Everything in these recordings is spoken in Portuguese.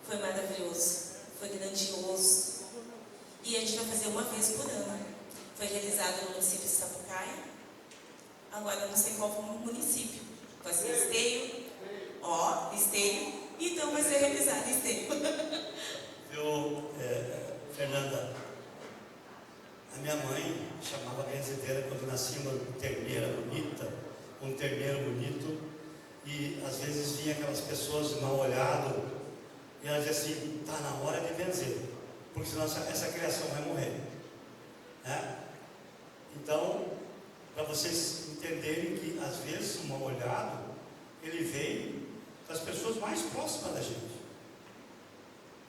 Foi maravilhoso, foi grandioso. E a gente vai fazer uma vez por ano. Foi realizado no município de Sapucaia. Agora eu não sei qual foi o município. Vai ser Esteio. Ó, Esteio. Então vai ser realizado Esteio. Viu, Fernanda? A minha mãe chamava a benzedeira quando nascia uma terneira bonita, um terneiro bonito, e às vezes vinha aquelas pessoas de mal olhado, e ela dizia assim: está na hora de benzer, porque senão essa criação vai morrer, né? Então, para vocês entenderem que às vezes o mal olhado, ele vem das pessoas mais próximas da gente,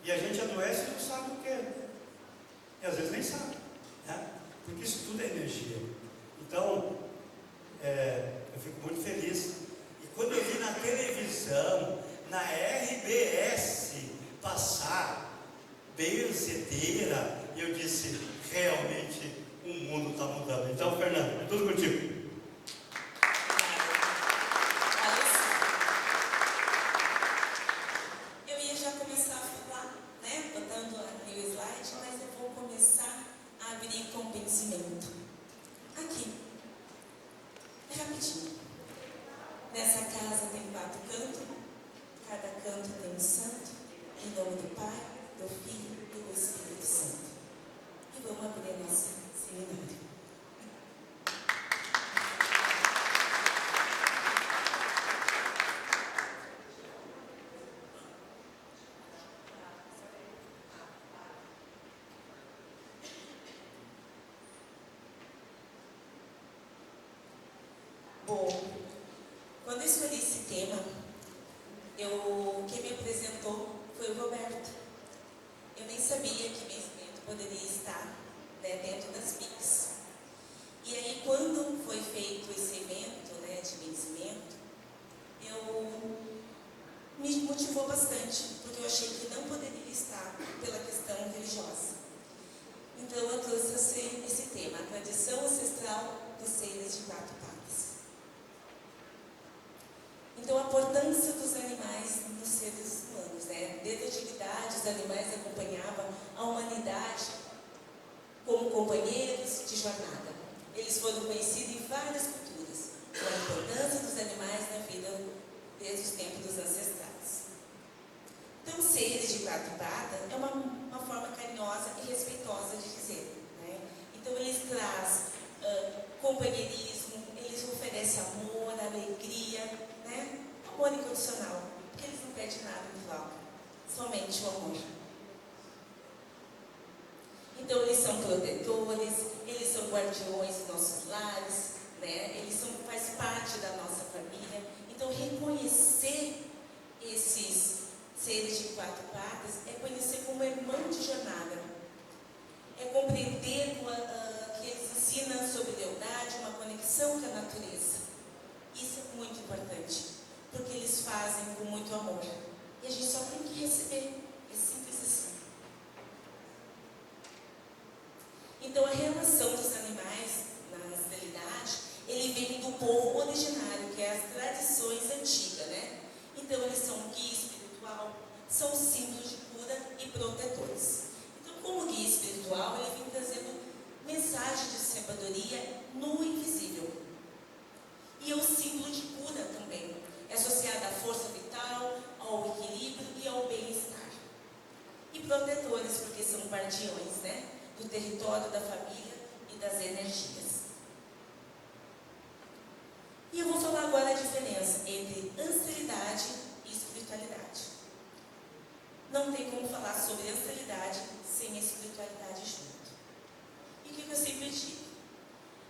e a gente adoece e não sabe o que, e às vezes nem sabe, né? Porque isso tudo é energia. Então, eu fico muito feliz. E quando eu vi na televisão, na RBS, passar benzedeira, eu disse: realmente o mundo está mudando. Então, Fernando, é tudo contigo. Eu ia já começar a falar, né? Botando ali o slide, mas eu vou começar a abrir com pensamento. Aqui, é rapidinho. Nessa casa tem 4 cantos, cada canto tem um santo, em nome do Pai, do Filho e do Espírito Santo. E vamos abrir a nossa seminário. Bom, quando eu escolhi esse tema, quem me apresentou foi o Roberto. Eu nem sabia que benzimento poderia estar, né, dentro das PICs. E aí, quando foi feito esse evento, né, de benzimento, me motivou bastante, porque eu achei que não poderia estar pela questão religiosa. Então, eu trouxe esse tema, a tradição ancestral dos seres de 4 patas. Então, a importância dos animais nos seres humanos, né? Desde a antiguidade, os animais acompanhavam a humanidade como companheiros de jornada. Eles foram conhecidos em várias culturas, com a importância dos animais na vida desde os tempos dos ancestrais. Então, seres de 4 patas é uma forma carinhosa e respeitosa de dizer, né? Então, eles trazem companheirismo, eles oferecem amor, alegria, né? Amor incondicional, porque eles não pedem nada em troca, somente o amor. Então, eles são protetores, eles são guardiões dos nossos lares, né? Eles faz parte da nossa família. Então, reconhecer esses seres de 4 patas é conhecer como irmão de jornada, é compreender que eles ensinam sobre lealdade, uma conexão com a natureza. Isso é muito importante, porque eles fazem com muito amor. E a gente só tem que receber. É simples assim. Então, a relação dos animais na realidade, ele vem do povo originário, que é as tradições antigas, né? Então, eles são guia espiritual, são símbolos de cura e protetores. Então, como guia espiritual, ele vem trazendo mensagem de sabedoria no invisível. E é o símbolo de cura também. É associado à força vital, ao equilíbrio e ao bem-estar. E protetores, porque são guardiões, né, do território, da família e das energias. E eu vou falar agora a diferença entre ancestralidade e espiritualidade. Não tem como falar sobre ancestralidade sem espiritualidade junto. E o que eu sempre digo?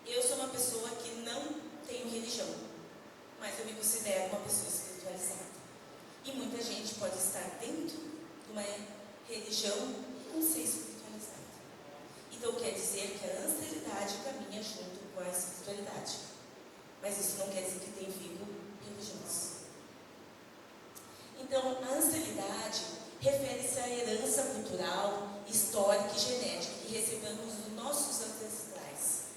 Eu sou uma pessoa que não tenho religião, mas eu me considero uma pessoa espiritualizada. E muita gente pode estar dentro de uma religião e não ser espiritualizada. Então quer dizer que a ancestralidade caminha junto com a espiritualidade. Mas isso não quer dizer que tem vínculo religioso. Então, a ancestralidade refere-se à herança cultural, histórica e genética que recebemos dos nossos ancestrais.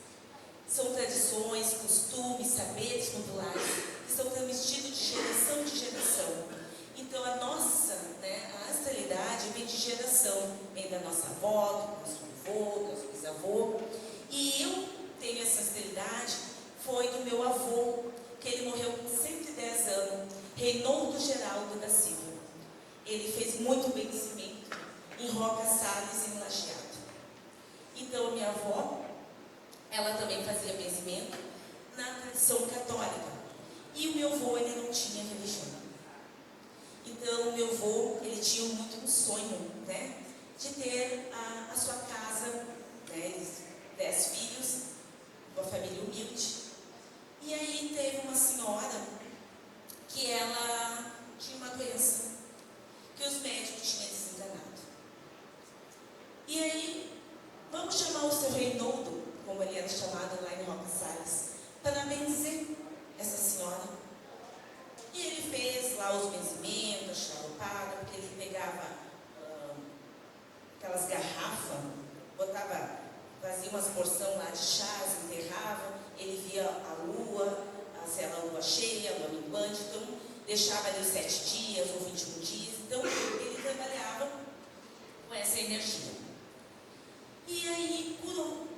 São tradições, costumes, saberes populares que são transmitidos de geração. Então, a nossa, a ancestralidade de geração, vem da nossa avó, do nosso avô, do nosso bisavô. E eu tenho essa ancestralidade, foi do meu avô, que ele morreu com 110 anos, Reinaldo Geraldo da Silva. Ele fez muito benzimento em Roca Salles e no Lajeado. Então, a minha avó, ela também fazia benzimento na tradição católica. E o meu avô, ele não tinha religião. Então, o meu avô, ele tinha muito um sonho, né, de ter a sua casa, né, 10 filhos, uma família humilde. E aí teve uma senhora que ela tinha uma doença, que os médicos tinham desenganado. E aí, vamos chamar o seu Reinaldo, como ele era chamado lá em Roca Salles, para benzer essa senhora. E ele fez lá os benzimentos, a charupada, porque ele pegava aquelas garrafas, fazia umas porções lá de chás, enterrava, ele via a lua, se era a lua cheia, a lua minguante, então deixava ali os 7 dias ou 21 dias, então ele trabalhava com essa energia. E aí curou.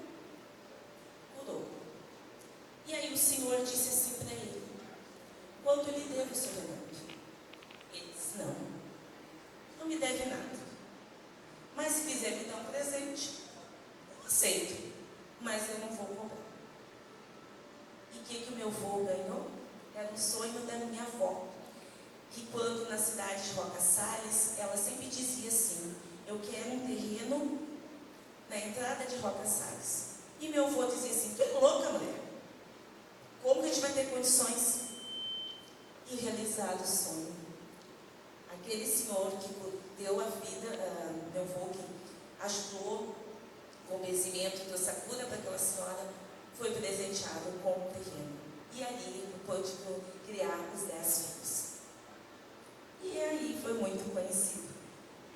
E aí o Senhor disse assim para ele: quanto lhe devo, seu Reinaldo? Ele disse: não me deve nada. Mas se quiser me dar um presente, eu aceito, mas eu não vou cobrar. E o que o meu avô ganhou? Era um sonho da minha avó, que quando na cidade de Roca Salles, ela sempre dizia assim: eu quero um terreno na entrada de Roca Salles. E meu avô dizia assim: tu é louca, mulher, como que a gente vai ter condições? E realizar o sonho. Aquele senhor que deu a vida, meu avô, que ajudou com o benzimento, deu essa cura para aquela senhora, foi presenteado com o terreno. E ali ele pôde criar os 10 filhos. E aí foi muito conhecido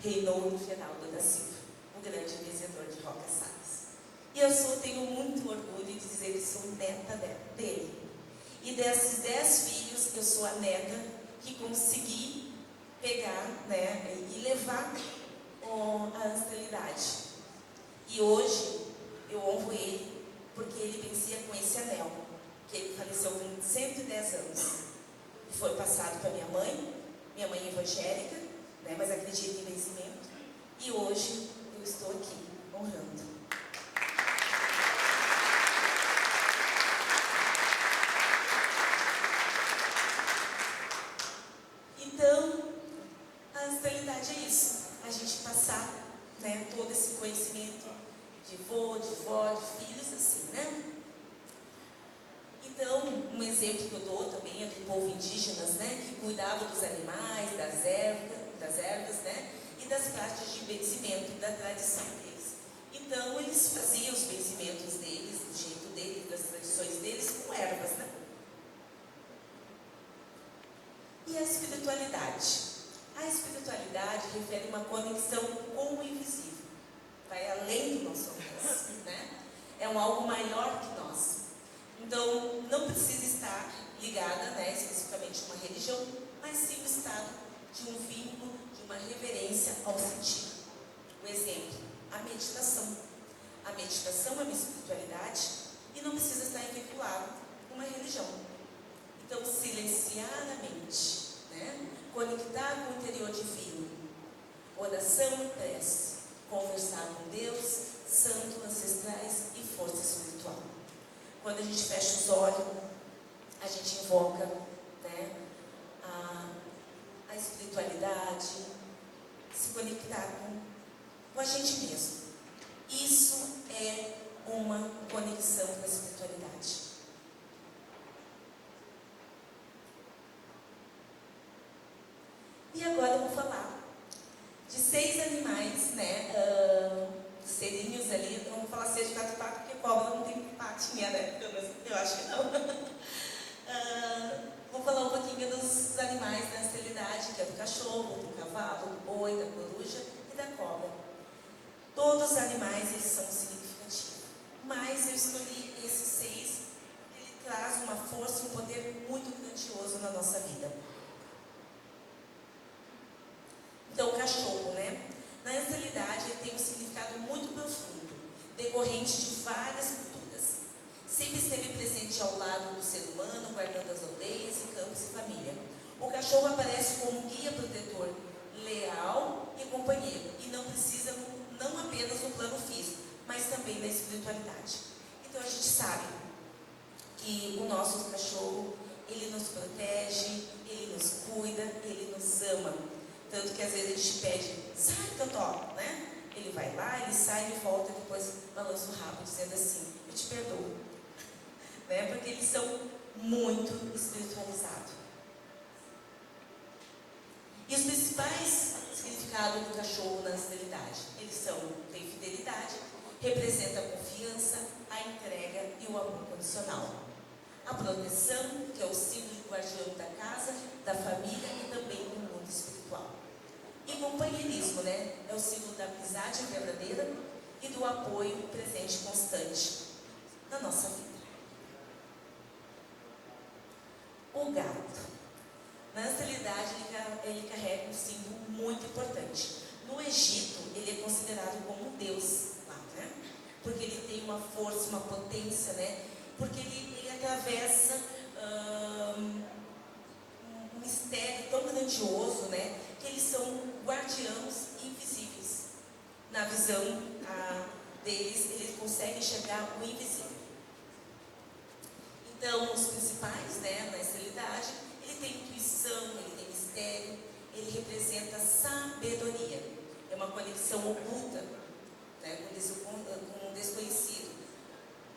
Reinaldo Geraldo da Silva, o grande vencedor de Roca Salles. E eu tenho muito orgulho de dizer que sou neta dele. E desses 10 filhos, eu sou a neta que consegui pegar, né, e levar a ancestralidade. E hoje eu honro ele, porque ele vencia com esse anel, que ele faleceu com 110 anos. E foi passado para minha mãe é evangélica, né, mas acredita em vencimento. E hoje eu estou aqui honrando. Então, a ancestralidade é isso, a gente passar, né, todo esse conhecimento de avô, de vó, de filhos, assim, né? Então, um exemplo que eu dou também é do povo indígenas, né, que cuidava dos animais, das ervas, né, e das práticas de benzimento, da tradição deles. Então, eles faziam os benzimentos deles, do jeito deles, das tradições deles, com ervas, né? E a espiritualidade? A espiritualidade refere uma conexão com o invisível. Vai além do nosso alcance, né? É algo maior que nós. Então, não precisa estar ligada, né, especificamente a uma religião, mas sim o estado de um vínculo, de uma reverência ao sentido. O exemplo, a meditação. A meditação é uma espiritualidade e não precisa estar vinculado com uma religião. Então, silenciar a mente, né? Conectar com o interior divino, oração e prece, conversar com Deus, santos, ancestrais e força espiritual. Quando a gente fecha os olhos, a gente invoca, né, a espiritualidade, se conectar com a gente mesmo. Isso é uma conexão com a espiritualidade. E agora eu vou falar de 6 animais, né, serinhos ali. Não vou falar 6 de 4 patas, porque cobra não tem patinha, né? Eu acho que não. Vou falar um pouquinho dos animais da ancestralidade, que é do cachorro, do cavalo, do boi, da coruja e da cobra. Todos os animais, eles são significativos. Mas eu escolhi esses 6, porque ele traz uma força e um poder muito grandioso na nossa vida. Então, o cachorro, né? Na ancestralidade, ele tem um significado muito profundo, decorrente de várias culturas. Sempre esteve presente ao lado do ser humano, guardando as aldeias e campos e família. O cachorro aparece como um guia protetor, leal e companheiro, e não precisa não apenas no plano físico, mas também na espiritualidade. Então a gente sabe que o nosso cachorro, ele nos protege, ele nos cuida, ele nos ama. Tanto que às vezes a gente pede, sai Totó, né? Ele vai lá, ele sai e volta, depois balança o rabo, dizendo assim, eu te perdoo. Né? Porque eles são muito espiritualizados. E os principais significados do cachorro na ancestralidade, eles são, tem fidelidade, representa a confiança, a entrega e o amor condicional. A proteção, que é o símbolo de guardião da casa, da família e também do mundo espiritual. E companheirismo, né? É o símbolo da amizade verdadeira e do apoio presente constante na nossa vida. O gato. Na ancestralidade, ele carrega um símbolo muito importante. No Egito, ele é considerado como um deus lá, né? Porque ele tem uma força, uma potência, né? Porque ele atravessa um mistério tão grandioso, né? Que eles são guardiãos invisíveis. Na visão deles, eles conseguem enxergar o invisível. Então, os principais, né, na ancestralidade, ele tem intuição, ele tem mistério, ele representa sabedoria. É uma conexão oculta, né, com o desconhecido.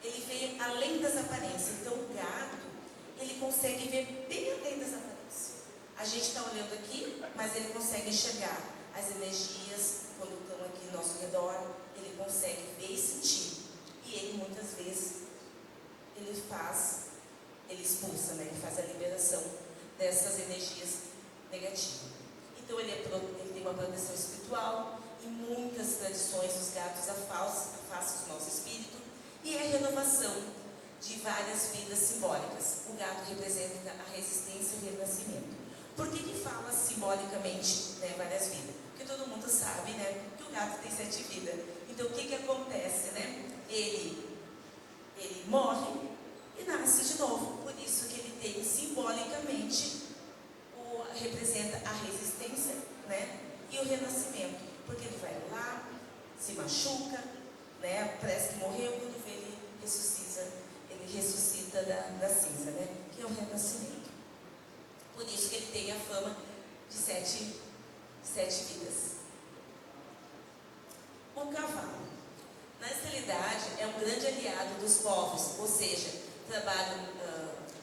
Ele vê além das aparências. Então, o gato, ele consegue ver bem além das aparências. A gente está olhando aqui, mas ele consegue enxergar as energias quando estão aqui ao nosso redor. Ele consegue ver e sentir. E ele, muitas vezes, ele expulsa, né? Ele faz a liberação dessas energias negativas. Então ele tem uma proteção espiritual. Em muitas tradições os gatos afastam o nosso espírito e é a renovação de várias vidas simbólicas. O gato representa a resistência e o renascimento. Por que fala simbolicamente, né, várias vidas? Porque todo mundo sabe, né, que o gato tem 7 vidas. Então o que acontece, né? Ele morre e nasce de novo. Por isso que ele tem simbolicamente representa a resistência, né? E o renascimento. Porque ele vai lá, se machuca, né? Parece que morreu, quando vê ele ressuscita da cinza, né? Que é o renascimento. Por isso que ele tem a fama de sete vidas. O cavalo. Na ancestralidade, é um grande aliado dos povos, ou seja,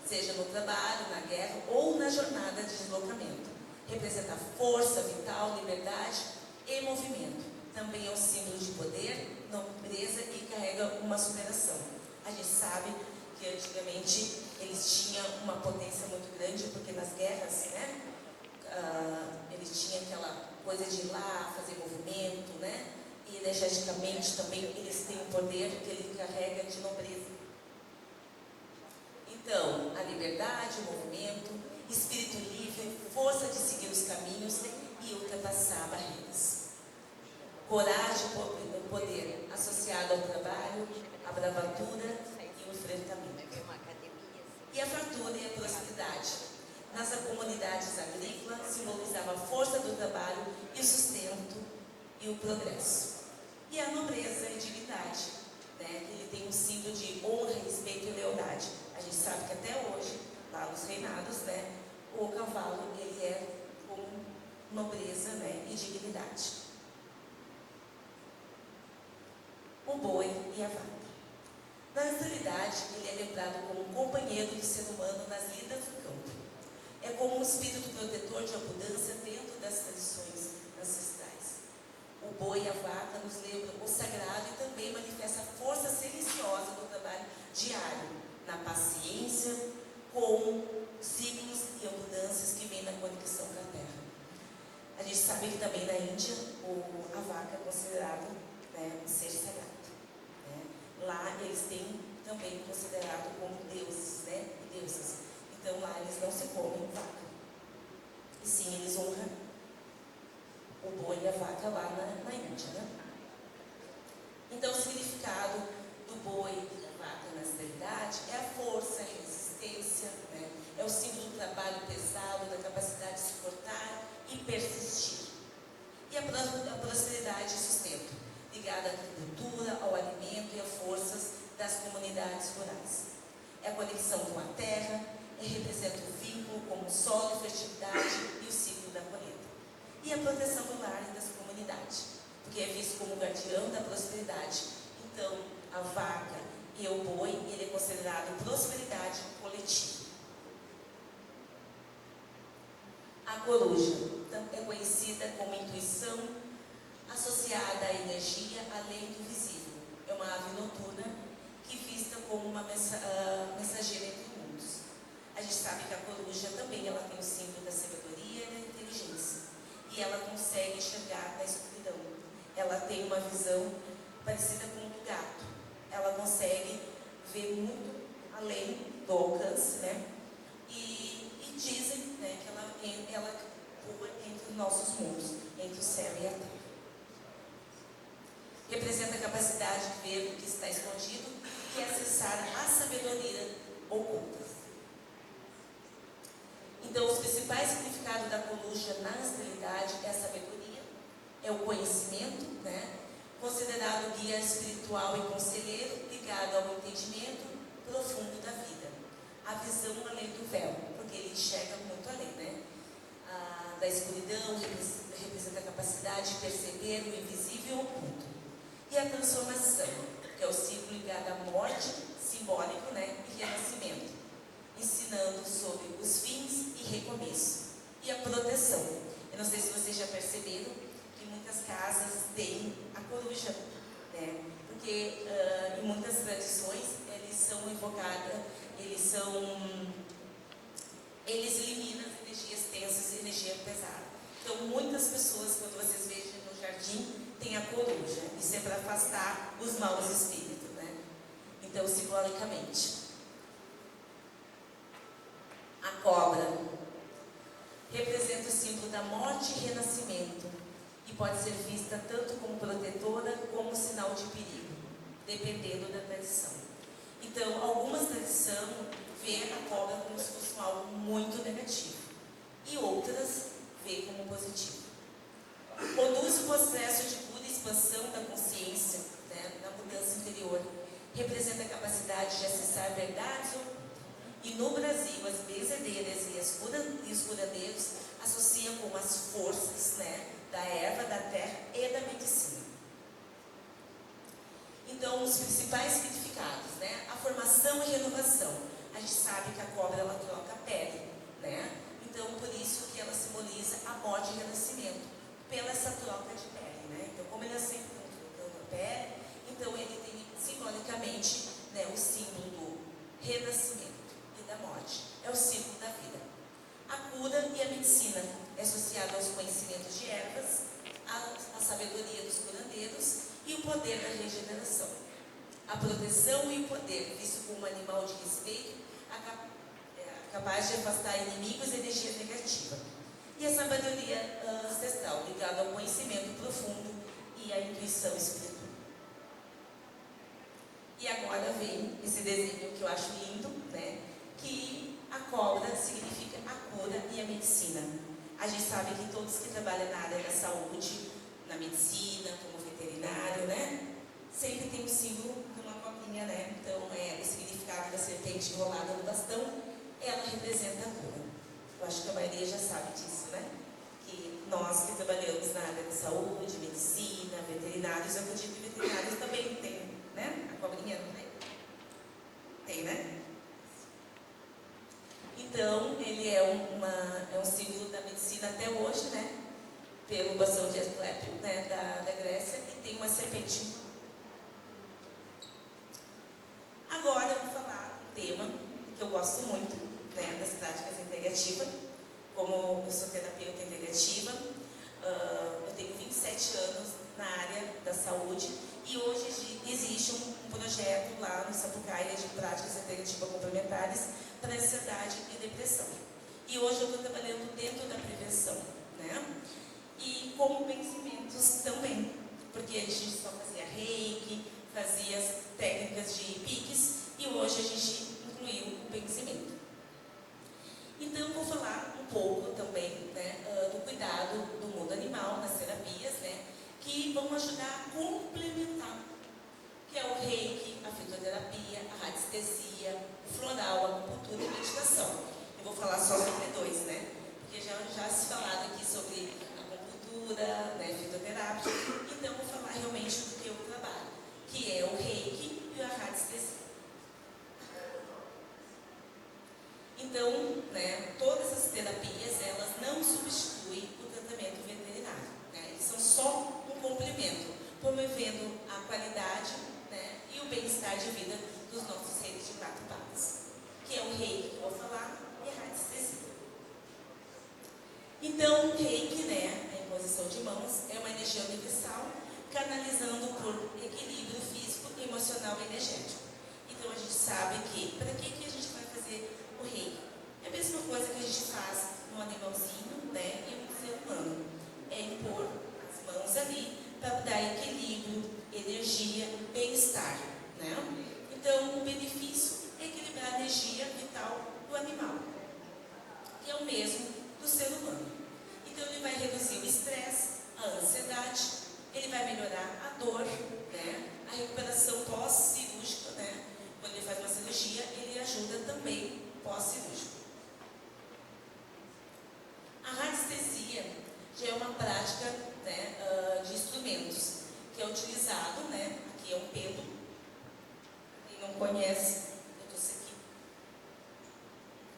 seja no trabalho, na guerra ou na jornada de deslocamento. Representa força vital, liberdade e movimento. Também é um símbolo de poder, nobreza e carrega uma superação. A gente sabe que antigamente eles tinham uma potência muito grande, porque nas guerras, né, eles tinham aquela coisa de ir lá, fazer movimento, né? E energeticamente também eles têm um poder que ele carrega de nobreza. Então, a liberdade, o movimento, espírito livre, força de seguir os caminhos e ultrapassar barreiras. Coragem e poder associado ao trabalho, à bravatura e o enfrentamento. E a fartura e a prosperidade. Nas comunidades agrícolas, simbolizava a força do trabalho e o sustento e o progresso. E a nobreza e dignidade, né? Ele tem um símbolo de honra, respeito e lealdade. A gente sabe que até hoje, lá nos reinados, né, o cavalo ele é com nobreza, né, e dignidade. O boi e a vaca. Na ancestralidade, ele é lembrado como um companheiro do ser humano nas lidas do campo. É como um espírito protetor de abundância dentro das tradições ancestrais. O boi e a vaca nos lembram o sagrado e também manifesta a força silenciosa do trabalho diário, na paciência, com ciclos e abundâncias que vêm na conexão com a terra. A gente sabe que também na Índia a vaca é considerada, né, um ser sagrado. Né? Lá eles têm também considerado como deuses, né, e deusas. Então lá eles não se comem vaca. E sim, eles honram o boi e a vaca lá na Índia, né? Então, o significado do boi e da vaca na esterilidade é a força, a resistência, né? É o símbolo do trabalho pesado, da capacidade de suportar e persistir. E a prosperidade e sustento, ligada à agricultura, ao alimento e a forças das comunidades rurais. É a conexão com a terra, representa o vínculo com o solo, fertilidade e o ciclo da colheita. E a proteção do lar e das comunidades, porque é visto como guardião da prosperidade. Então, a vaca e o boi, ele é considerado prosperidade coletiva. A coruja é conhecida como intuição associada à energia além do visível. É uma ave noturna que vista como uma mensageira entre mundos. A gente sabe que a coruja também ela tem o símbolo da sabedoria e da inteligência. E ela consegue enxergar na escuridão. Ela tem uma visão parecida com o do gato. Ela consegue ver muito além do alcance, né? E dizem, né, que ela voa entre os nossos mundos, entre o céu e a terra. Representa a capacidade de ver o que está escondido e acessar a sabedoria oculta. Então, os principais significados da coruja na esterilidade é a sabedoria, é o conhecimento, né? Considerado guia espiritual e conselheiro, ligado ao entendimento profundo da vida. A visão além do véu, porque ele enxerga muito além, né? Da escuridão, representa a capacidade de perceber o invisível e o oculto. E a transformação, que é o ciclo ligado à morte, simbólico, né? E renascimento, ensinando sobre os fins e recomeço. E a proteção. Eu não sei se vocês já perceberam que muitas casas têm a coruja, né? Porque em muitas tradições eles são invocados, eles eliminam as energias tensas e energia pesada. Então, muitas pessoas, quando vocês vejam no jardim, tem a coruja. Isso é para afastar os maus espíritos, né? Então, simbolicamente. A cobra representa o símbolo da morte e renascimento e pode ser vista tanto como protetora como sinal de perigo, dependendo da tradição. Então, algumas tradições veem a cobra como se fosse algo muito negativo e outras veem como positivo. Conduz o processo de cura e expansão da consciência, né, na mudança interior. Representa a capacidade de acessar verdades ocultas. E no Brasil, as benzedeiras e os curandeiros associam com as forças, né, da erva, da terra e da medicina. Então, os principais significados, né? A formação e renovação. A gente sabe que a cobra ela troca a pele, né? Então, por isso que ela simboliza a morte e renascimento, pela essa troca de pele, né? Então, como ele é sempre trocando a pele, então ele tem simbolicamente, né, o símbolo do renascimento e da morte. É o ciclo da vida. A cura e a medicina é associada aos conhecimentos de ervas, a sabedoria dos curandeiros e o poder da regeneração. A proteção e o poder, visto como um animal de respeito, capaz de afastar inimigos e energias negativas. E a sabedoria ancestral, ligada ao conhecimento profundo e à intuição espiritual. E agora vem esse desenho que eu acho lindo, né? Que a cobra significa a cura e a medicina. A gente sabe que todos que trabalham na área da saúde, na medicina, como veterinário, né? Sempre tem o símbolo de uma cobrinha, né? Então, o significado da serpente enrolada no bastão, ela representa a cura. Eu acho que a maioria já sabe disso, né? Que nós que trabalhamos na área da saúde, medicina, veterinários, eu acredito que veterinários também tem, né? A cobrinha não tem? Tem, né? Então, ele é um símbolo da medicina até hoje, né? Pelo bastão de Asclépio, né? Da Grécia, e tem uma serpente. Agora eu vou falar um tema que eu gosto muito, né? Das práticas integrativas. Como eu sou terapeuta integrativa, eu tenho 27 anos na área da saúde e hoje existe um projeto lá no Sapucaia de práticas integrativas complementares para ansiedade e depressão. E hoje eu estou trabalhando dentro da prevenção, né? e como benzimentos também, porque a gente só fazia reiki, fazia as técnicas de piques e hoje a gente incluiu o benzimento. Então, vou falar um pouco também, né, do cuidado do mundo animal nas terapias, né, que vão ajudar a complementar, que é o reiki, a fitoterapia, a radiestesia, o floral, a acupuntura e a meditação. Eu vou falar só sobre dois, né, porque já se falado aqui sobre a acupuntura, né, fitoterapia, então vou falar realmente do que eu trabalho, que é o reiki e a radiestesia. Então, né, todas as terapias, elas não substituem o tratamento veterinário, né, eles são só um complemento, promovendo a qualidade, né, e o bem-estar de vida dos nossos seres de 4 patas, que é o reiki que eu vou falar e a radiestesia. Então, o reiki, né, a imposição de mãos, é uma energia universal, canalizando por equilíbrio físico, emocional e energético. Então, a gente sabe que, para que a gente vai fazer o reiki? É a mesma coisa que a gente faz no animalzinho, né, e no ser humano. É impor as mãos ali para dar equilíbrio, energia, bem-estar, né? Então, o benefício é equilibrar a energia vital do animal, que é o mesmo do ser humano. Então, ele vai reduzir o estresse, a ansiedade, ele vai melhorar a dor, né, a recuperação pós-cirúrgica, né? Quando ele faz uma cirurgia, ele ajuda também pós-cirúrgico. A radiestesia já é uma prática, né, de instrumentos, que é utilizado, né, aqui é um pêndulo, quem não conhece, eu trouxe aqui,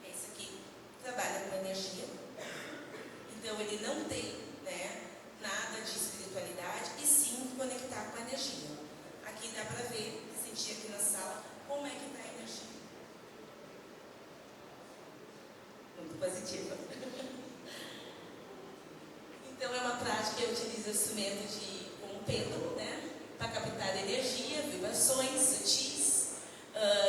esse aqui trabalha com energia, então ele não tem, né, nada de espiritualidade, e sim conectar com a energia. Aqui dá para ver, sentir aqui na sala, como é que está a energia. Muito positiva. Então, é uma prática que utiliza o instrumento como pêndulo, né, para captar energia, vibrações sutis,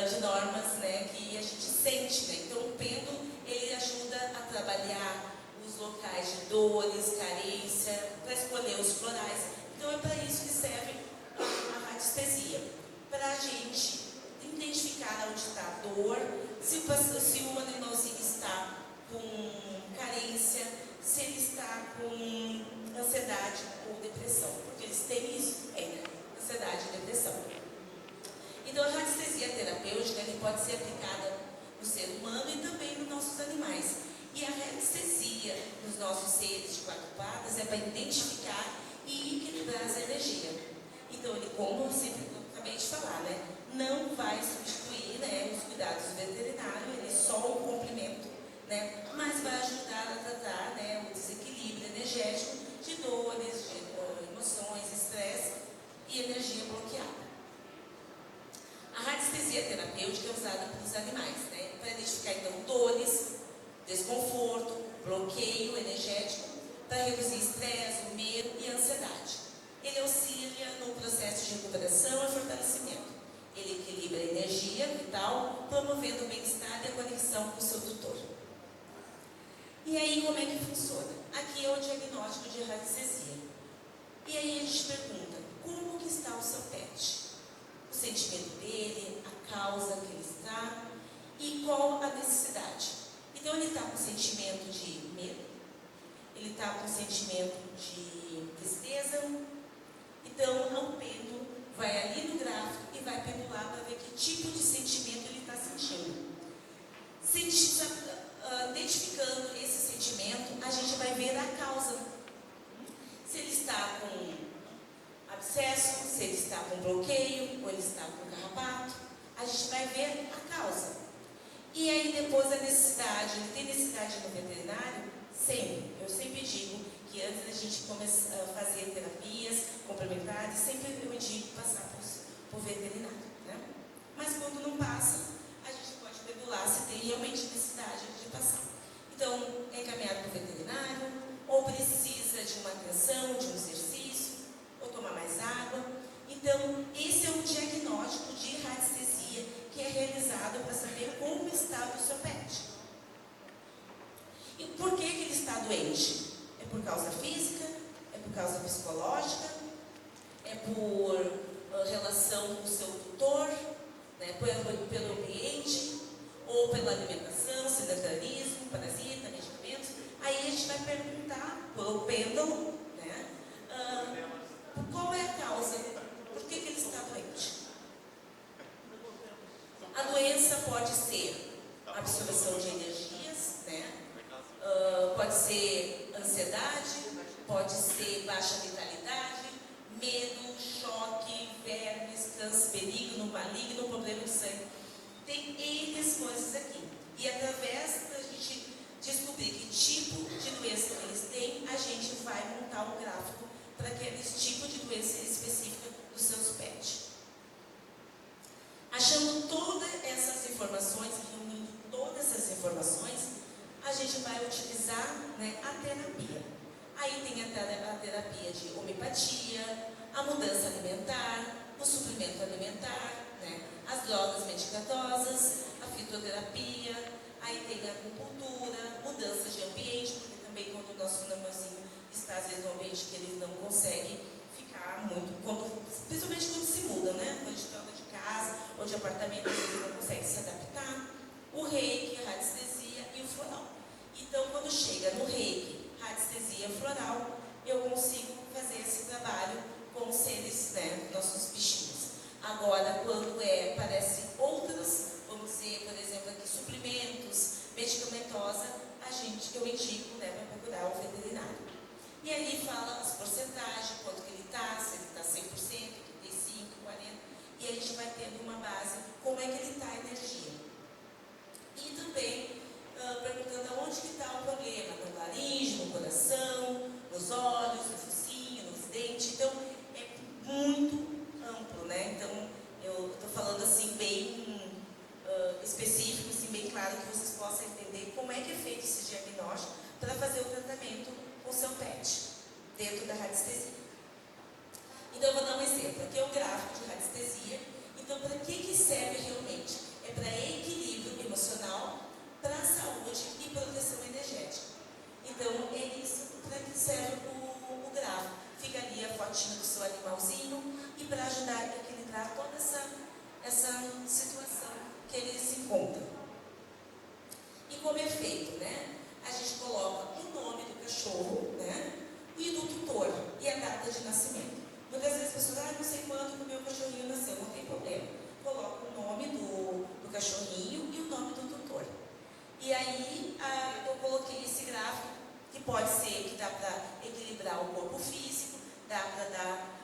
de normas, né, que a gente sente, né. Então, o pêndulo, ele ajuda a trabalhar os locais de dores, carência, para escolher os florais. Então, é para isso que serve a radiestesia, para a gente identificar onde está a dor, se o animalzinho está com carência, se ele está com ansiedade ou depressão, porque eles têm isso, né? Ansiedade e depressão. Então, a radiestesia terapêutica pode ser aplicada no ser humano e também nos nossos animais. E a radiestesia nos nossos seres de 4 patas é para identificar e equilibrar essa energia. Então, ele, como eu sempre acabei de falar, né, não vai substituir, né, os cuidados veterinários, ele é só um complemento, né, mas vai ajudar a tratar, né, o desequilíbrio energético de dores, de emoções, estresse e energia bloqueada. A radiestesia terapêutica é usada pelos animais, né, para identificar então dores, desconforto, bloqueio energético, para reduzir estresse, o medo e a ansiedade. Ele auxilia no processo de recuperação e fortalecimento. Ele equilibra a energia vital, promovendo o bem-estar e a conexão com o seu tutor. E aí, como é que funciona? Aqui é o diagnóstico de radiestesia. E aí a gente pergunta, como que está o seu pet? O sentimento dele, a causa que ele está e qual a necessidade. Então, ele está com sentimento de medo, ele está com sentimento de tristeza. Então, o pêndulo vai ali no gráfico e vai pendular para ver que tipo de sentimento ele está sentindo. Identificando esse sentimento, a gente vai ver a causa. Se ele está com abscesso, se ele está com bloqueio, ou ele está com carrapato, a gente vai ver a causa. E aí depois a necessidade, ele tem necessidade no veterinário? Sempre. Eu sempre digo que antes da gente começar a fazer terapias complementares, sempre eu indico passar por veterinário, né? Mas quando não passa, a gente pode pendular se tem realmente necessidade de passar. Então, é encaminhado para o veterinário, ou precisa de uma atenção, de um exercício, ou tomar mais água. Então, esse é um diagnóstico de radiestesia que é realizado para saber como está o seu pet. E por que ele está doente? É por causa física causa psicológica, é por relação com o seu tutor, né, pelo ambiente, ou pela alimentação, sedentarismo, parasita, medicamentos. Aí a gente vai perguntar pelo pêndulo, né, qual é a causa, por que ele está doente. A doença pode ser absorção de energias, né, pode ser ansiedade, pode ser baixa vitalidade, medo, choque, vermes, câncer benigno, maligno, problema de sangue. Tem N coisas aqui. E através da gente descobrir que tipo de doença que eles têm, a gente vai montar um gráfico para aquele tipo de doença específica dos seus pets. Achando todas essas informações, reunindo todas essas informações, a gente vai utilizar, né, a terapia. Aí tem a terapia de homeopatia, a mudança alimentar, o suplemento alimentar, né, as drogas medicamentosas, a fitoterapia, aí tem a acupuntura, mudança de ambiente, porque também quando o nosso namorzinho está às vezes num ambiente que ele não consegue ficar muito, principalmente quando se muda, né? Quando a gente troca de casa ou de apartamento, ele não consegue se adaptar. O reiki, a radiestesia e o floral. Então, quando chega no reiki, radiestesia floral, eu consigo fazer esse trabalho com os seres, né, nossos bichinhos. Agora, quando parece outras, vamos dizer, por exemplo, aqui, suplementos, medicamentosa, eu indico, né, para procurar o veterinário. E ali fala as porcentagens, quanto que ele está, se ele está 100%, 35%, 40%, e a gente vai tendo uma base, como é que ele está a energia. E também perguntando aonde que está o problema, no laringe, no coração, nos olhos, no focinho, nos dentes. Então, é muito amplo, né? Então, eu estou falando assim, bem específico, assim, bem claro, que vocês possam entender como é que é feito esse diagnóstico para fazer o tratamento com o seu pet, dentro da radiestesia. Então, eu vou dar um exemplo. Aqui é o gráfico de radiestesia. Então, para que serve realmente? É para equilíbrio emocional, para a saúde e proteção energética. Então, é isso para que serve o gráfico. Fica ali a fotinha do seu animalzinho e para ajudar a equilibrar toda essa situação que ele se encontra. E como é feito, né? A gente coloca o nome do cachorro, né? E do tutor e a data de nascimento. Muitas vezes as pessoas, não sei quando que o meu cachorrinho nasceu, não tem problema. Coloca o nome do cachorrinho e o nome do tutor. E aí eu coloquei esse gráfico, que pode ser que dá para equilibrar o corpo físico, dá para dar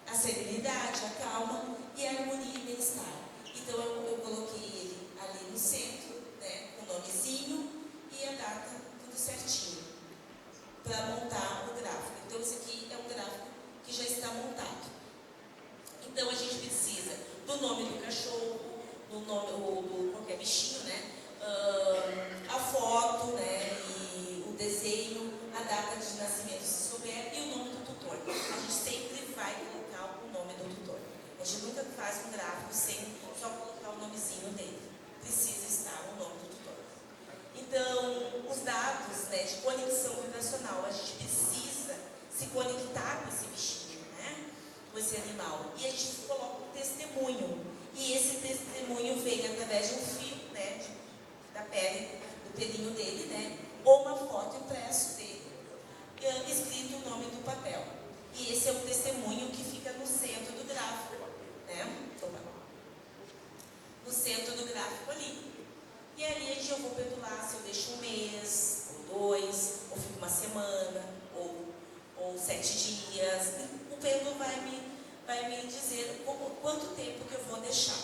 a serenidade, a calma e a harmonia e bem-estar. Então eu coloquei ele ali no centro, né, com o nomezinho e a data, tudo certinho, para montar o gráfico. Então esse aqui é um gráfico que já está montado. Então a gente precisa do nome do cachorro, do nome do qualquer bichinho, né? A foto, né? E o desenho, a data de nascimento, se souber, e o nome do tutor. A gente sempre vai colocar o nome do tutor. A gente nunca faz um gráfico sem só colocar o nomezinho dele. Precisa estar o nome do tutor. Então, os dados, né, de conexão vibracional, a gente precisa se conectar com esse bichinho, né? Com esse animal. E a gente coloca um testemunho. E esse testemunho vem através de um fio, né, da pele, do pelinho dele, né? Ou uma foto impresso dele, escrito o nome do papel. E esse é o testemunho que fica no centro do gráfico, né? No centro do gráfico ali. E ali eu vou pendular se eu deixo um mês, ou 2, ou fico uma semana, ou 7 dias. O pêndulo vai me dizer quanto tempo que eu vou deixar,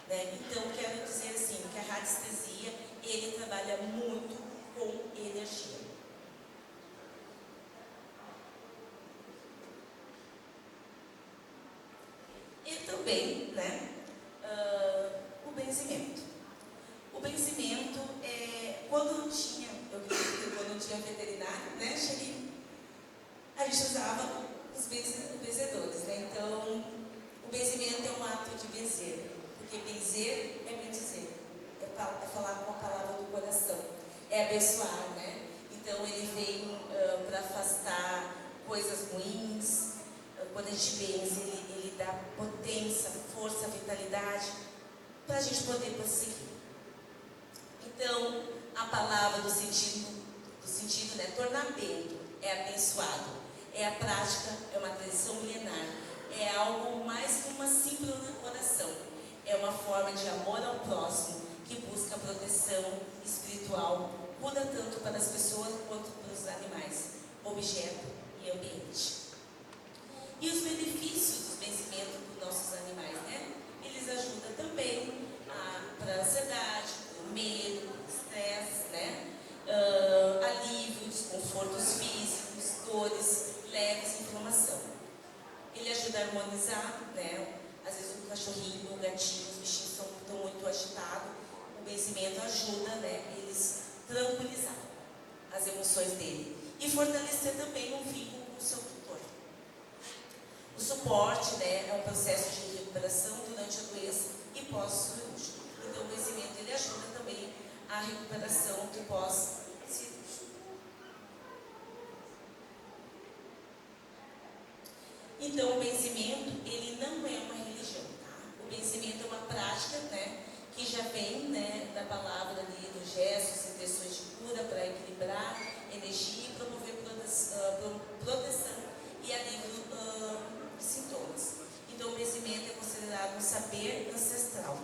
né? Então, quero dizer assim, que a radiestesia, ele trabalha muito com energia. E também, né, o benzimento. O benzimento quando não tinha veterinário, né, a gente usava os benzedores, né? Então, o benzimento é um ato de benzer, porque benzer é bendizer, é falar com a palavra do coração, é abençoar, né? Então, ele vem para afastar coisas ruins. Quando a gente benze, ele dá potência, força, vitalidade para a gente poder prosseguir. Então, a palavra do sentido, né? Tornar bento, é abençoado, é a prática, é uma tradição milenar, é algo mais que uma simples oração, é uma forma de amor ao próximo que busca proteção espiritual, cuida tanto para as pessoas quanto para os animais, objeto e ambiente. E os benefícios dos benzimentos dos nossos animais, né? Eles ajudam também para a ansiedade, o medo, o estresse, né? Alívio, desconfortos físicos, dores leves, inflamação. Ele ajuda a harmonizar, né? Às vezes o cachorrinho, o gatinho, os bichinhos estão muito agitados. O benzimento ajuda, né? Eles tranquilizar as emoções dele e fortalecer também um vínculo com o seu tutor. O suporte, né, é um processo de recuperação durante a doença e pós-cirúrgico. Então, o benzimento ele ajuda também a recuperação do pós-cirúrgico. Então, o benzimento ele não é uma religião, tá? O benzimento é uma prática, né, que já vem, né, da palavra ali, dos gestos, intenções de cura para equilibrar energia e promover proteção e alívio de sintomas. Então, o benzimento é considerado um saber ancestral.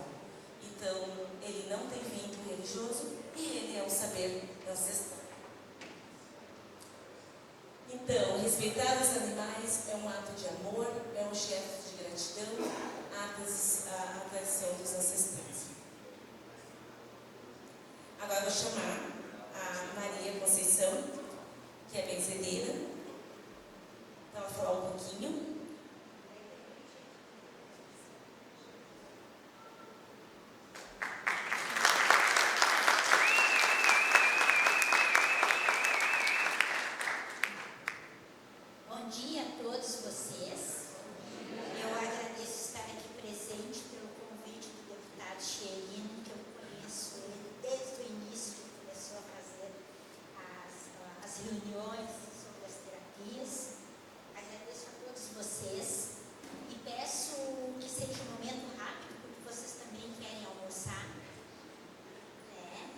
Então, ele não tem vínculo religioso e ele é um saber ancestral. Então, respeitar os animais é um ato de amor, é um gesto de gratidão à tradição dos ancestrais. Agora vou chamar a Maria Conceição, que é benzedeira, para ela falar um pouquinho. Bom dia a todos vocês. Eu agradeço estar aqui presente pelo convite do deputado Xerino, que eu conheço ele desde o início que começou a fazer as reuniões sobre as terapias. Agradeço a todos vocês e peço que seja um momento rápido, porque vocês também querem almoçar. Né?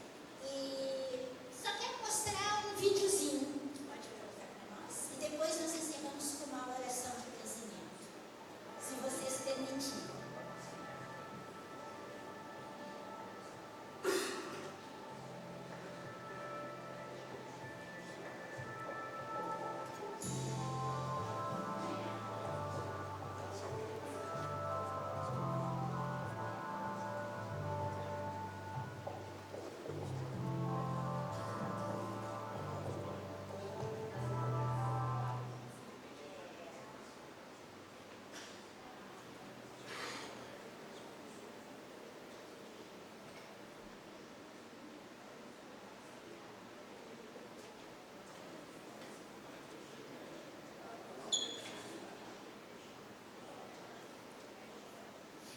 E só quero mostrar um videozinho. Pode colocar para nós. E depois nós encerramos com uma oração de benzimento, se vocês permitirem.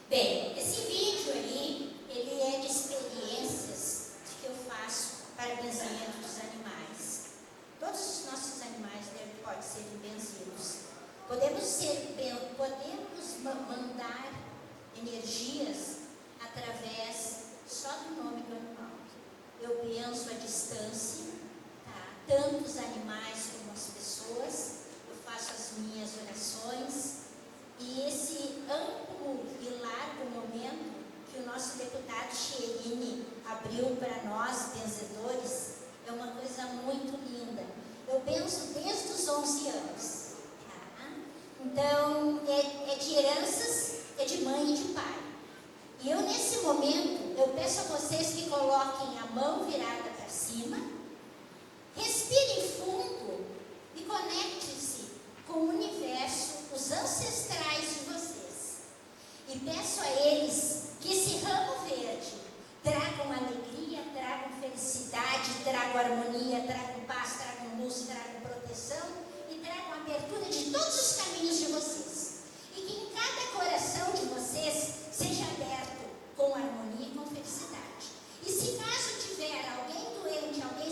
Bem, esse vídeo aí, ele é de experiências que eu faço para benzimento dos animais. Todos os nossos animais podem ser benzidos. Podemos mandar energias através só do nome do animal. Eu benzo a distância, tá? Tanto os animais como as pessoas. Eu faço as minhas orações. E esse amplo e largo momento que o nosso deputado Xerini abriu para nós, benzedores, é uma coisa muito linda. Eu benzo desde os 11 anos. Tá? Então, é de heranças, é de mãe e de pai. E eu, nesse momento, eu peço a vocês que coloquem a mão virada para cima, respirem fundo e conectem-se com o universo, os ancestrais de vocês. E peço a eles que esse ramo verde tragam alegria, tragam felicidade, tragam harmonia, tragam paz, tragam luz, tragam proteção e tragam abertura de todos os caminhos de vocês. E que em cada coração de vocês seja aberto com harmonia e com felicidade. E se caso tiver alguém doente, alguém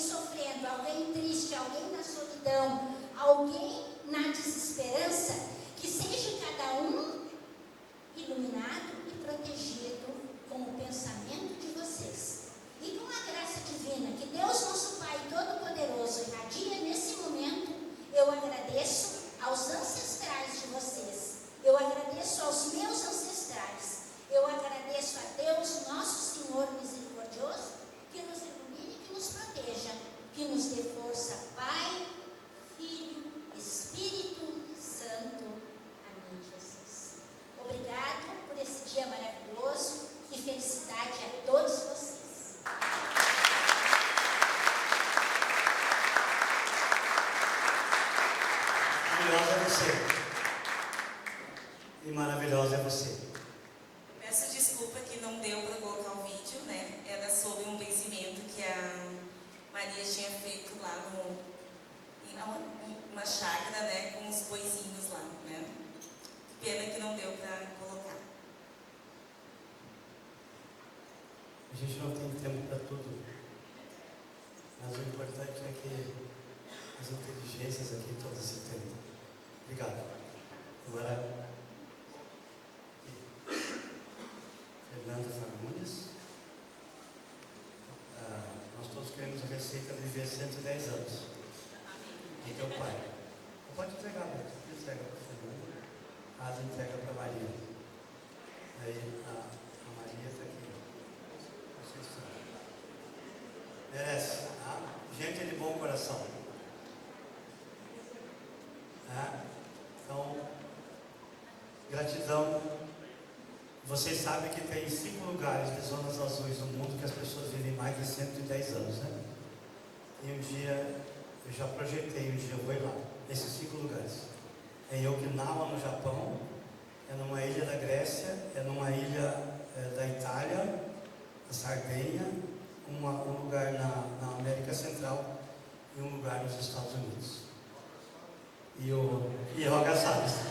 maravilhosa é você. Peço desculpa que não deu para colocar o vídeo, né? Era sobre um benzimento que a Maria tinha feito lá em uma chácara, né? Com os boizinhos lá, né? Pena que não deu para colocar. A gente não tem tempo para tudo, mas o importante é que as inteligências aqui todas se entendam. Obrigado. Agora, Fernanda Fagundes. Nós todos queremos a receita de viver 110 anos. E teu pai. Pode entregar, entrega para a Fernanda. Asa entrega para a Maria. Aí a Maria está aqui. Vocês estão. Merece. Tá? Gente de bom coração. Então, gratidão. Vocês sabem que tem 5 lugares de zonas azuis no mundo que as pessoas vivem mais de 110 anos, né? E um dia, eu já projetei, um dia eu vou ir lá, nesses 5 lugares. É em Okinawa, no Japão, é numa ilha da Grécia, é numa ilha da Itália, na Sardenha, um lugar na América Central e um lugar nos Estados Unidos. E Roga Salles.